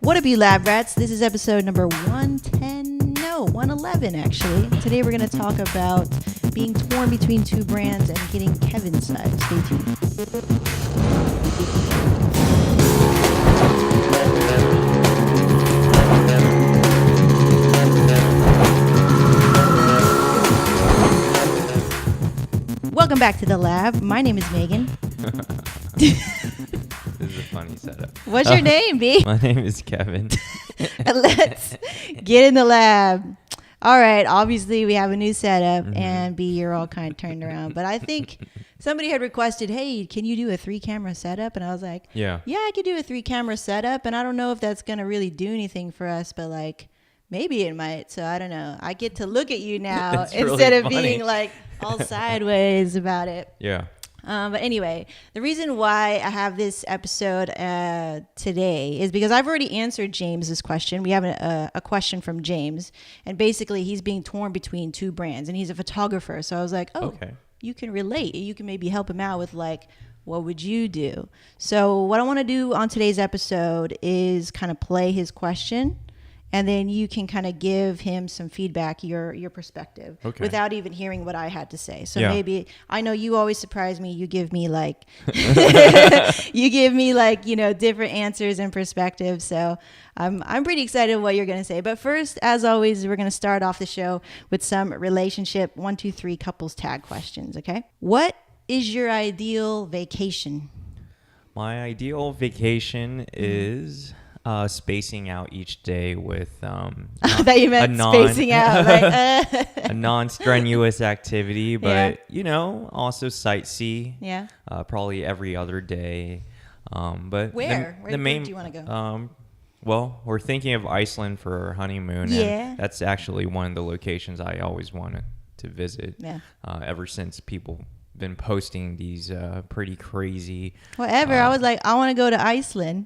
What up, you lab rats? This is episode number 111 actually. Today we're going to talk about being torn between two brands and getting Kevin's side. Stay tuned. Welcome back to the lab. My name is Megan. This is a funny setup. What's your name, B? My name is Kevin. Let's get in the lab. All right. Obviously, we have a new setup, and B, you're all kind of turned around. But I think somebody had requested, hey, can you do a 3-camera setup? And I was like, yeah, I could do a 3-camera setup. And I don't know if that's going to really do anything for us, but like, maybe it might. So I don't know. I get to look at you now instead of being like all sideways about it. Yeah. But anyway, the reason why I have this episode today is because I've already answered James's question. We have a question from James, and basically he's being torn between two brands, and he's a photographer. So I was like, okay, you can relate. You can maybe help him out with like, what would you do? So what I want to do on today's episode is kind of play his question, and then you can kind of give him some feedback, your perspective, without even hearing what I had to say. So maybe, I know you always surprise me. You give me like, different answers and perspectives. So I'm pretty excited what you're going to say. But first, as always, we're going to start off the show with some relationship 1, 2, 3 couples tag questions. Okay. What is your ideal vacation? My ideal vacation is spacing out each day with I thought you meant spacing out, like a non-strenuous activity, but also sightsee. Yeah. Probably every other day. But where do you want to go? Well, we're thinking of Iceland for our honeymoon. Yeah. And that's actually one of the locations I always wanted to visit. Yeah. Ever since people been posting these pretty crazy. Whatever. I was like, I want to go to Iceland.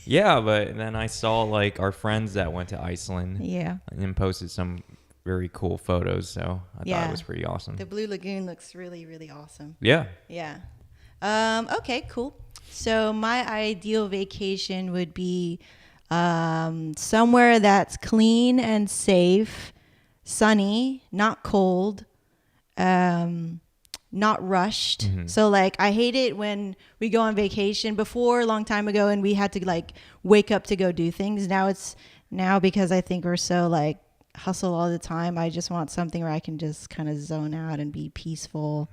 Yeah, but then I saw like our friends that went to Iceland. Yeah. And posted some very cool photos, so I thought it was pretty awesome. The Blue Lagoon looks really, really awesome. Yeah. Yeah. Okay, cool. So my ideal vacation would be somewhere that's clean and safe, sunny, not cold, not rushed. So like I hate it when we go on vacation. Before, a long time ago, and we had to like wake up to go do things. Now because I think we're so like hustle all the time, I just want something where I can just kind of zone out and be peaceful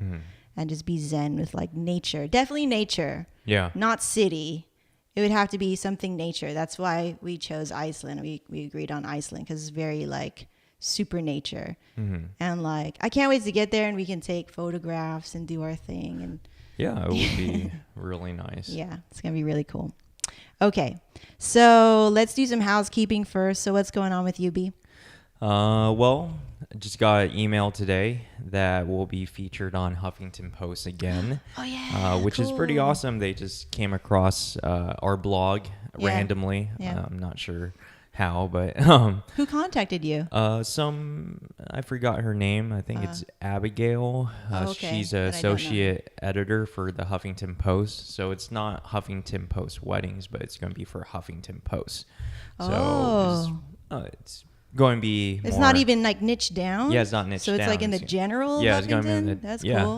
and just be zen with like nature. Definitely nature. Yeah. Not city. It would have to be something nature. That's why we chose Iceland. We agreed on Iceland because it's very like super nature. And like I can't wait to get there and we can take photographs and do our thing. And yeah, it would be really nice. Yeah, it's gonna be really cool. Okay, so let's do some housekeeping first. So what's going on with you, B? Well, I just got an email today that will be featured on Huffington Post again. Oh yeah, which is pretty awesome. They just came across our blog randomly. I'm not sure how, but who contacted you? I forgot her name. I think it's Abigail. She's an associate editor for the Huffington Post. So it's not Huffington Post weddings, but it's going to be for Huffington Post. So it's going to be it's not even like niche down. Yeah, it's not niche down. So it's like in the general Huffington? It's going to be in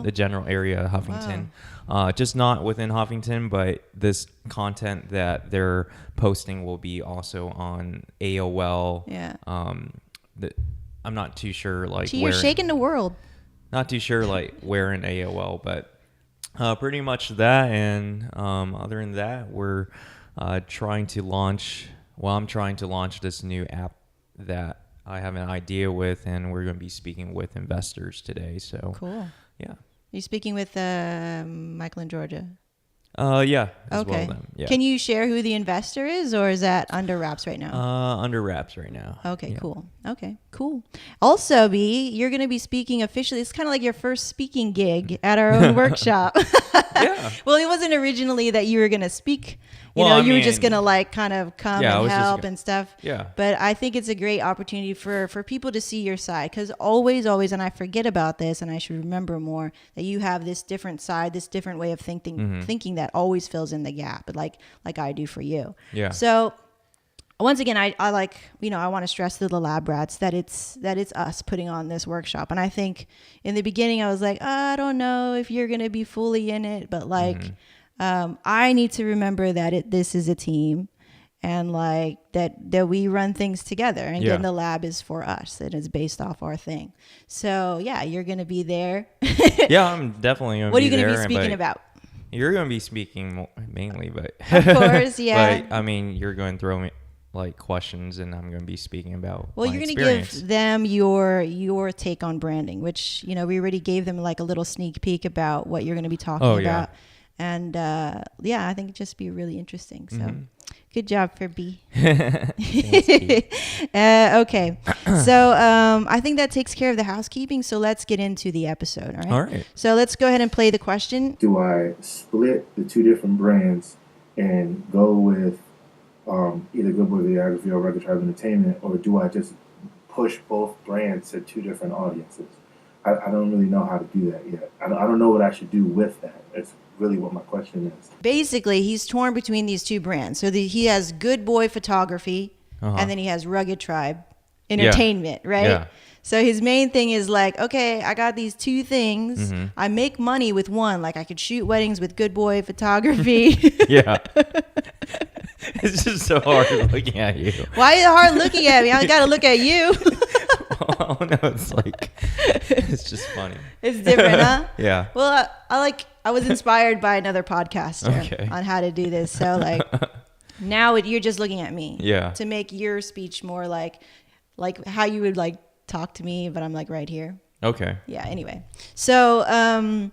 the general area of Huffington. Wow. Just not within Huffington, but this content that they're posting will be also on AOL. Yeah. I'm not too sure like you're shaking the world. Not too sure like where in AOL, but pretty much that. And other than that, we're trying to launch. Well, I'm trying to launch this new app that I have an idea with, and we're going to be speaking with investors today. So cool. Yeah. You're speaking with Michael and Georgia? Yeah. Okay. Well, yeah. Can you share who the investor is, or is that under wraps right now? Under wraps right now. Okay, cool. Okay, cool. Also, B, you're going to be speaking officially. It's kind of like your first speaking gig at our own workshop. Yeah. Well, it wasn't originally that you were going to speak. You were just going to like kind of come and help and stuff. Yeah. But I think it's a great opportunity for people to see your side, because always, and I forget about this and I should remember more, that you have this different side, this different way of thinking that always fills in the gap, like I do for you. Yeah. So once again, I like, I want to stress to the Lab Rats that it's us putting on this workshop. And I think in the beginning I was like, I don't know if you're going to be fully in it, but like, I need to remember that this is a team, and like that we run things together, and getting the lab is for us, and it's based off our thing. So yeah, you're going to be there. Yeah, I'm definitely going to be there. What are you going to be speaking about? You're going to be speaking mainly, but of course, yeah. But I mean, you're going to throw me like questions, and I'm going to be speaking about you're going to give them your take on branding, which we already gave them like a little sneak peek about what you're going to be talking about. And I think it'd just be really interesting. So good job for B. Okay. So I think that takes care of the housekeeping. So let's get into the episode. All right. All right. So let's go ahead and play the question. Do I split the two different brands and go with either Good Boy Videography or Rugged Tribe Entertainment, or do I just push both brands to two different audiences? I don't really know how to do that yet. I don't know what I should do with that. That's really what my question is. Basically, he's torn between these two brands. So he has Good Boy Photography, and then he has Rugged Tribe Entertainment, right? Yeah. So his main thing is like, okay, I got these two things. I make money with one. Like I could shoot weddings with Good Boy Photography. Yeah. It's just so hard looking at you. Why is it hard looking at me? I got to look at you. Oh no, it's just funny. It's different, huh? Yeah. Well, I was inspired by another podcaster on how to do this. So like now you're just looking at me. Yeah. To make your speech more like how you would like talk to me, but I'm like right here. Okay. Yeah. Anyway. So,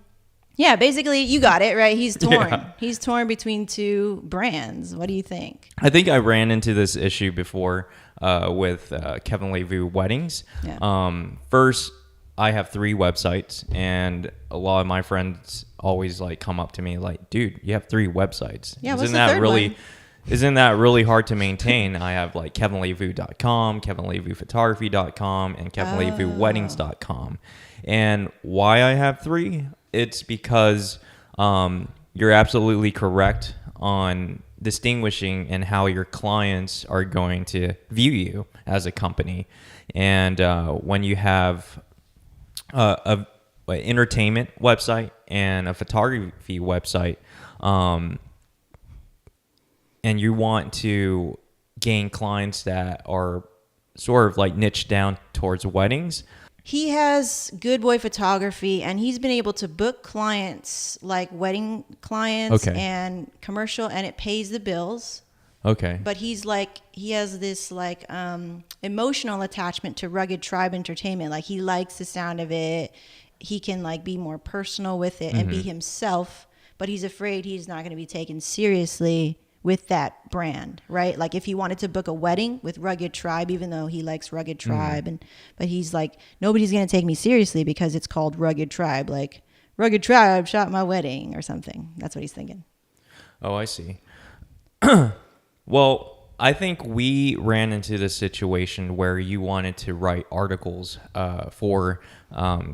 yeah, basically you got it, right? He's torn. Yeah. He's torn between two brands. What do you think? I think I ran into this issue before with Kevin Levu Weddings. Yeah. First, I have 3 websites, and a lot of my friends always like come up to me like, "Dude, you have 3 websites. Yeah, what's the third one? Isn't that really hard to maintain?" I have like kevinlevu.com, kevinlevuphotography.com, and kevinlevuweddings.com. And why I have 3? It's because you're absolutely correct on distinguishing and how your clients are going to view you as a company. And when you have an entertainment website and a photography website, and you want to gain clients that are sort of like niched down towards weddings. He has Good Boy Photography, and he's been able to book clients like wedding clients and commercial, and it pays the bills. Okay. But he has this like emotional attachment to Rugged Tribe Entertainment. Like he likes the sound of it. He can like be more personal with it and be himself, but he's afraid he's not going to be taken seriously with that brand, right? Like if he wanted to book a wedding with Rugged Tribe, even though he likes Rugged Tribe, but he's like, nobody's going to take me seriously because it's called Rugged Tribe. Like Rugged Tribe shot my wedding or something. That's what he's thinking. Oh, I see. Well, I think we ran into this situation where you wanted to write articles for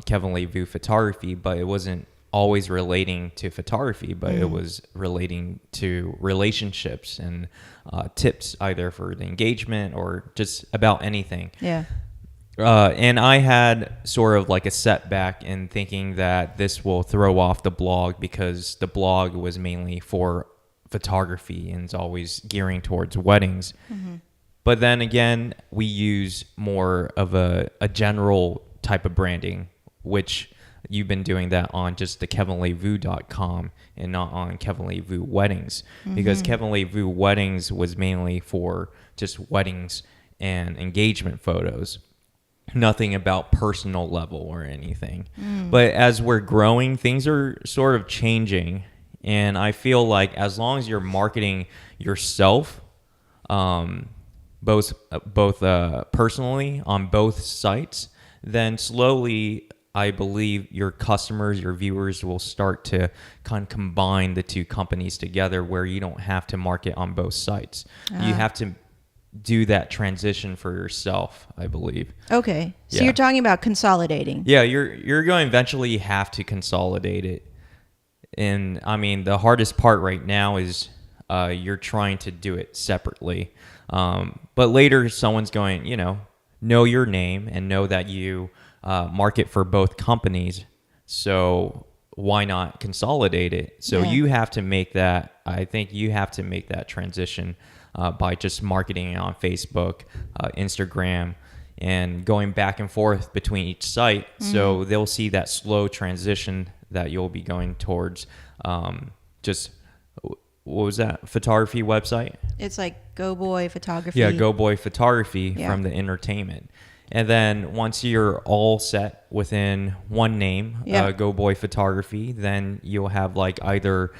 Kevin Levu Photography, but it wasn't always relating to photography, but it was relating to relationships and tips either for the engagement or just about anything. Yeah. And I had sort of like a setback in thinking that this will throw off the blog because the blog was mainly for photography and is always gearing towards weddings. But then again, we use more of a general type of branding, which you've been doing that on just the kevinlevu.com and not on Kevin Levu Weddings, because Kevin Levu Weddings was mainly for just weddings and engagement photos, nothing about personal level or anything. But as we're growing, things are sort of changing, and I feel like as long as you're marketing yourself, both personally on both sites, then slowly I believe your customers, your viewers will start to kind of combine the two companies together where you don't have to market on both sites. You have to do that transition for yourself, I believe. Okay. So you're talking about consolidating. Yeah, you're going to eventually have to consolidate it. And I mean, the hardest part right now is you're trying to do it separately. But later, someone's going, know your name and know that you market for both companies. So why not consolidate it? So you have to make that, I think you have to make that transition by just marketing it on Facebook, Instagram, and going back and forth between each site. So they'll see that slow transition that you'll be going towards just, what was that photography website? It's like Go Boy Photography. Yeah, Go Boy Photography from the entertainment. And then once you're all set within one name, Go Boy Photography, then you'll have like either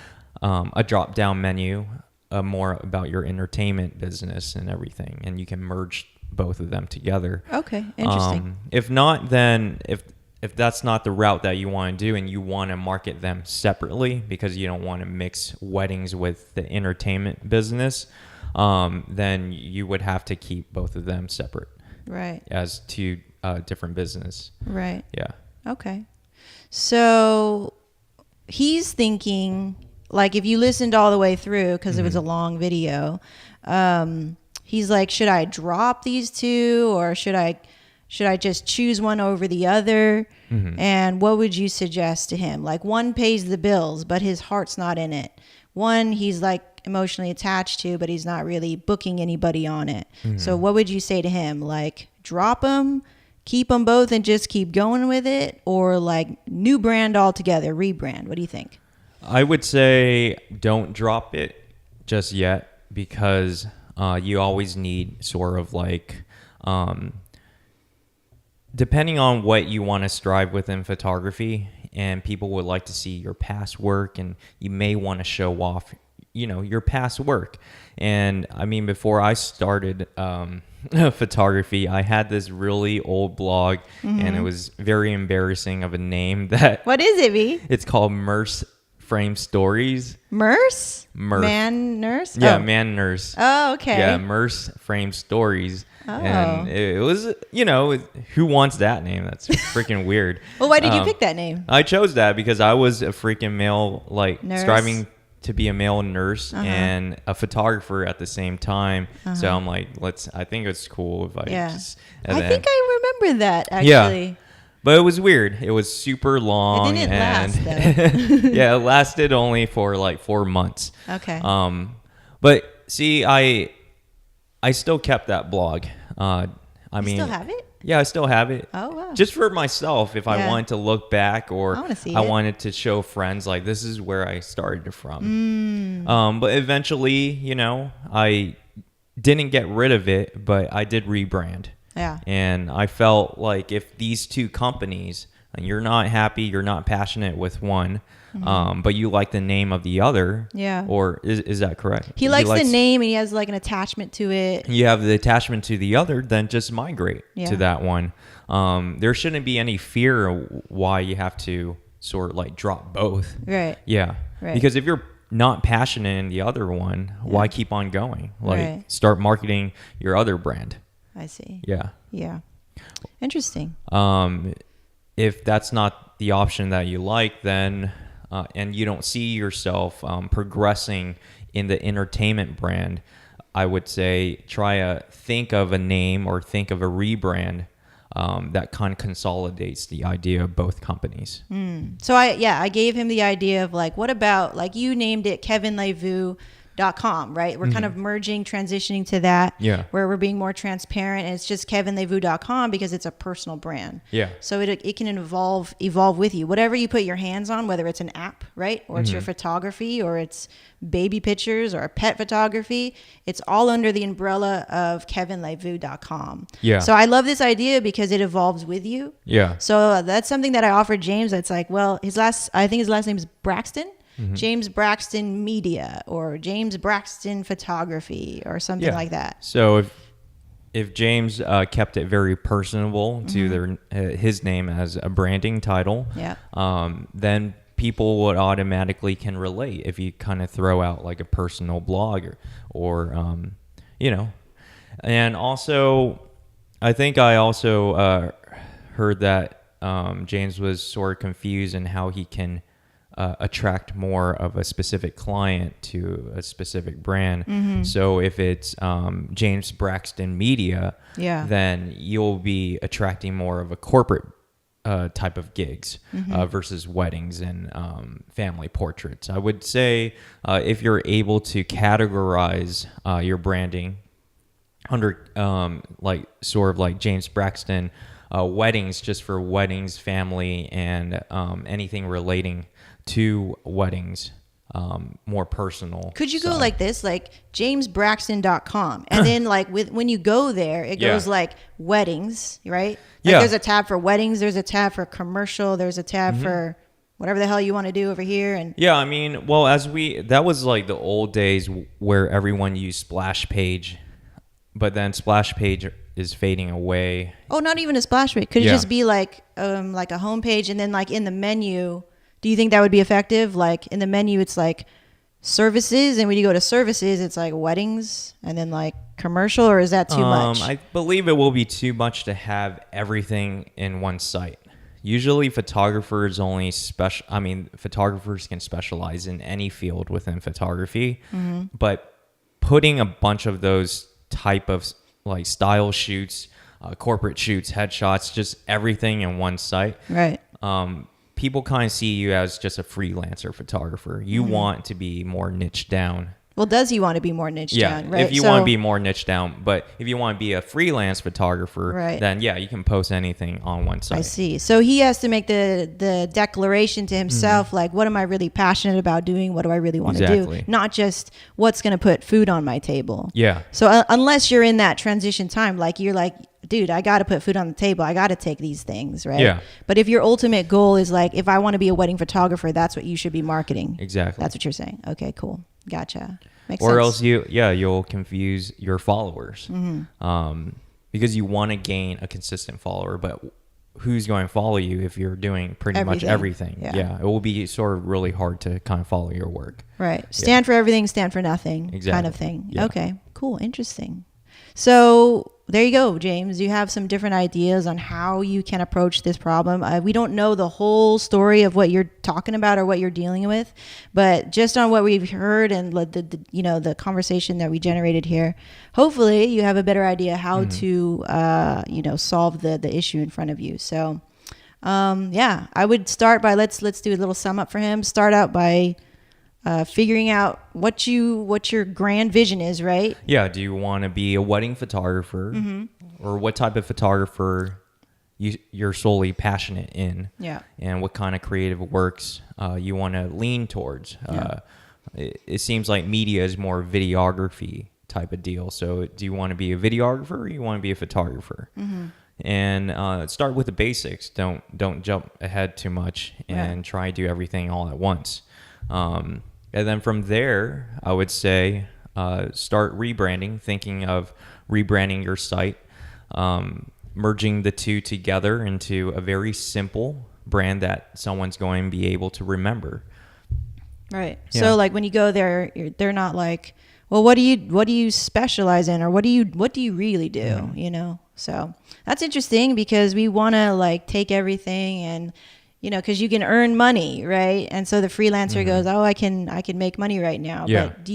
a drop down menu, more about your entertainment business and everything, and you can merge both of them together. Okay, interesting. If not, then if that's not the route that you want to do and you want to market them separately because you don't want to mix weddings with the entertainment business, then you would have to keep both of them separate. Right. As two different business. Right. Yeah. Okay. So he's thinking, like, if you listened all the way through, because it was a long video, he's like, should I drop these two, or should I just choose one over the other? And what would you suggest to him? Like, one pays the bills, but his heart's not in it. One he's like emotionally attached to, but he's not really booking anybody on it. So what would you say to him? Like, drop them, keep them both and just keep going with it, or like new brand altogether, rebrand? What do you think? I would say don't drop it just yet, because you always need sort of like, depending on what you want to strive with in photography, and people would like to see your past work, and you may want to show off, your past work. And I mean, before I started photography, I had this really old blog, and it was very embarrassing of a name that... What is it, V? It's called Merce Frame Stories. Merce? Merce. Man Nurse? Yeah, Man Nurse. Oh, okay. Yeah, Merce Frame Stories. Oh. And it was, who wants that name? That's freaking weird. Well, why did you pick that name? I chose that because I was a freaking male, like, Nurse? striving to be a male nurse and a photographer at the same time. So I'm like, I think it's cool if I just... I think I remember that, actually. Yeah. But it was weird. It was super long. It didn't last, though. Yeah, it lasted only for like 4 months. Okay. But see, I still kept that blog. I mean, still have it? Yeah, I still have it. Oh, wow. Just for myself, if I wanted to look back, or I wanted to show friends, like, this is where I started from. But eventually, I didn't get rid of it, but I did rebrand. Yeah. And I felt like if these two companies, and you're not happy, you're not passionate with one, but you like the name of the other. Yeah. Or is that correct? He likes the name, and he has like an attachment to it. You have the attachment to the other, then just migrate to that one. There shouldn't be any fear why you have to sort of like drop both. Right. Yeah. Right. Because if you're not passionate in the other one, why keep on going? Like, start marketing your other brand. I see. Yeah. Yeah. Interesting. If that's not the option that you like, then and you don't see yourself progressing in the entertainment brand, I would say try to think of a name or think of a rebrand that kind of consolidates the idea of both companies. So I gave him the idea of like, what about, like, you named it KevinLevu.com, right? We're kind of transitioning to that, where we're being more transparent, and it's just KevinLevu.com because it's a personal brand. Yeah. So it can evolve with you. Whatever you put your hands on, whether it's an app, right, or it's your photography, or it's baby pictures or pet photography, it's all under the umbrella of KevinLevu.com. Yeah. So I love this idea because it evolves with you. Yeah. So that's something that I offered James. That's like, well, I think his last name is Braxton. James Braxton Media, or James Braxton Photography, or something like that. So if James kept it very personable to his name as a branding title, then people would automatically can relate if you kind of throw out like a personal blog or and also I think I also heard that James was sort of confused in how he can attract more of a specific client to a specific brand. So if it's James Braxton Media, then you'll be attracting more of a corporate type of gigs versus weddings and family portraits. I would say if you're able to categorize your branding under like sort of like James Braxton weddings, just for weddings, family, and anything relating to weddings, more personal. Could you go like this, like jamesbraxton.com, and then like when you go there, it goes like weddings, right? Like there's a tab for weddings, there's a tab for commercial, there's a tab for whatever the hell you want to do over here. And yeah, I mean, well, that was like the old days where everyone used Splash Page, but then Splash Page is fading away. Oh, not even a splash page. Could it just be like a home page, and then like in the menu, do you think that would be effective? Like in the menu, it's like services, and when you go to services, it's like weddings, and then like commercial, or is that too much? I believe it will be too much to have everything in one site. Usually photographers can specialize in any field within photography, but putting a bunch of those type of like style shoots, corporate shoots, headshots, just everything in one site. Right. People kind of see you as just a freelancer photographer. You want to be more niche down. Well, does he want to be more niche down? Right. If you want to be more niche down, but if you want to be a freelance photographer, then you can post anything on one site. I see. So he has to make the declaration to himself, like, what am I really passionate about doing? What do I really want to do? Not just what's going to put food on my table. Yeah. So unless you're in that transition time, like you're like, dude, I got to put food on the table. I got to take these things, right? Yeah. But if your ultimate goal is like, if I want to be a wedding photographer, that's what you should be marketing. Exactly. That's what you're saying. Okay, cool. Gotcha. Makes or sense. else you'll confuse your followers, because you want to gain a consistent follower, but who's going to follow you if you're doing pretty much everything? Yeah, it will be sort of really hard to kind of follow your work. Right. Stand for everything, stand for nothing, kind of thing. Yeah. Okay, cool, interesting. So there you go, James. You have some different ideas on how you can approach this problem. We don't know the whole story of what you're talking about or what you're dealing with, but just on what we've heard and the conversation that we generated here, hopefully you have a better idea how to solve the issue in front of you. So I would start by let's do a little sum up for him. Start out by figuring out what your grand vision is, right? Yeah. Do you want to be a wedding photographer, or what type of photographer you're solely passionate in? Yeah. And what kind of creative works you want to lean towards? It seems like media is more videography type of deal. So do you want to be a videographer, or you want to be a photographer? And start with the basics. Don't jump ahead too much and try to do everything all at once. And then from there, I would say start rebranding, thinking of rebranding your site, merging the two together into a very simple brand that someone's going to be able to remember. Right. Yeah. So like when you go there, they're not like, well, what do you specialize in, or what do you really do? You know? So that's interesting, because we want to like take everything and, because you can earn money, right? And so the freelancer goes, oh, I can make money right now. Yeah. But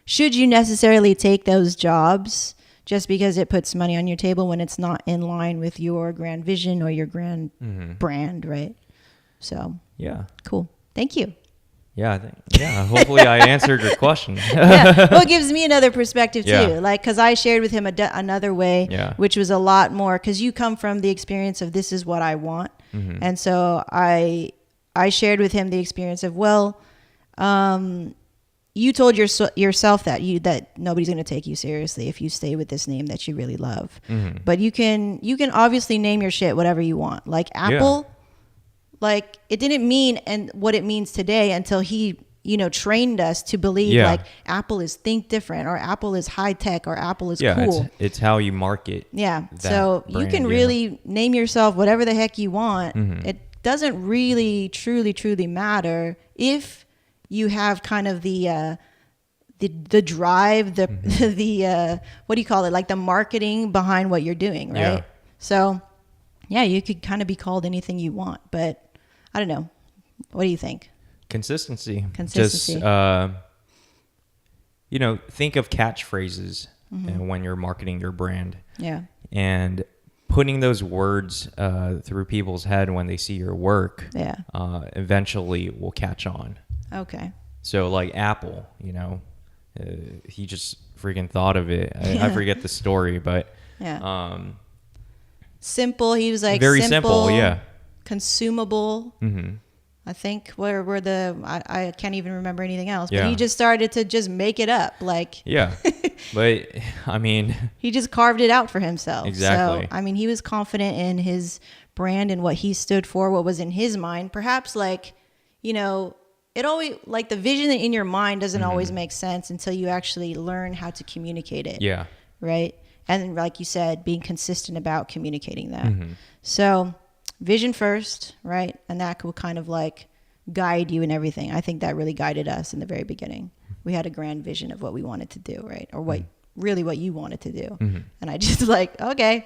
should you necessarily take those jobs just because it puts money on your table when it's not in line with your grand vision or your grand brand, right? So yeah, cool. Thank you. Yeah, hopefully I answered your question. Well, it gives me another perspective too. Like, because I shared with him another way, which was a lot more, because you come from the experience of this is what I want. And so I shared with him the experience of, you told yourself that nobody's going to take you seriously if you stay with this name that you really love. But you can obviously name your shit whatever you want. Like Apple, like it didn't mean and what it means today until he trained us to believe like Apple is think different, or Apple is high tech, or Apple is cool. It's how you market. Yeah. So brand, you can really name yourself whatever the heck you want. It doesn't really truly matter if you have kind of the drive, the what do you call it? Like the marketing behind what you're doing, right? Yeah. So you could kind of be called anything you want, but I don't know. What do you think? Consistency. Consistency. Just, think of catchphrases when you're marketing your brand. Yeah. And putting those words through people's head when they see your work, eventually will catch on. Okay. So like Apple, he just freaking thought of it. I forget the story, but simple. He was like very simple, yeah. Consumable. Mm-hmm. I think where I can't even remember anything else. But Yeah. he just started to just make it up. Like Yeah. But I mean, he just carved it out for himself. Exactly. So I mean, he was confident in his brand and what he stood for, what was in his mind. Perhaps like, it always, like, the vision in your mind doesn't always make sense until you actually learn how to communicate it. yeah. Right. And like you said, being consistent about communicating that. Mm-hmm. So vision first, right? And that will kind of like guide you in everything. I think that really guided us in the very beginning. We had a grand vision of what we wanted to do, right? Or what you wanted to do. Mm-hmm. And I just like, okay.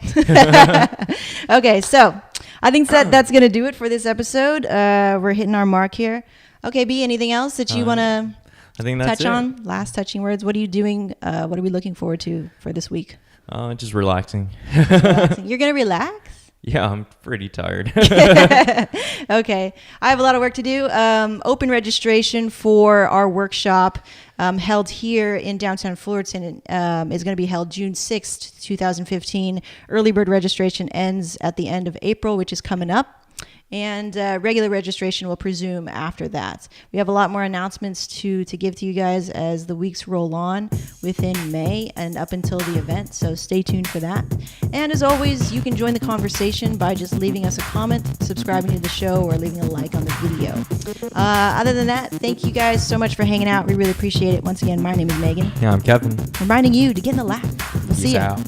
Okay, so I think that's going to do it for this episode. We're hitting our mark here. Okay, B, anything else that you want to I think that's touch on? Last touching words. What are you doing? What are we looking forward to for this week? Just relaxing. Relaxing. You're going to relax? Yeah, I'm pretty tired. Okay. I have a lot of work to do. Open registration for our workshop held here in downtown Fullerton is going to be held June 6th, 2015. Early bird registration ends at the end of April, which is coming up. And regular registration will presume after that. We have a lot more announcements to give to you guys as the weeks roll on within May and up until the event. So stay tuned for that. And as always, you can join the conversation by just leaving us a comment, subscribing to the show, or leaving a like on the video. Other than that, thank you guys so much for hanging out. We really appreciate it. Once again, my name is Megan. Yeah, I'm Kevin. Reminding you to get in the lab. We'll see Peace you. out.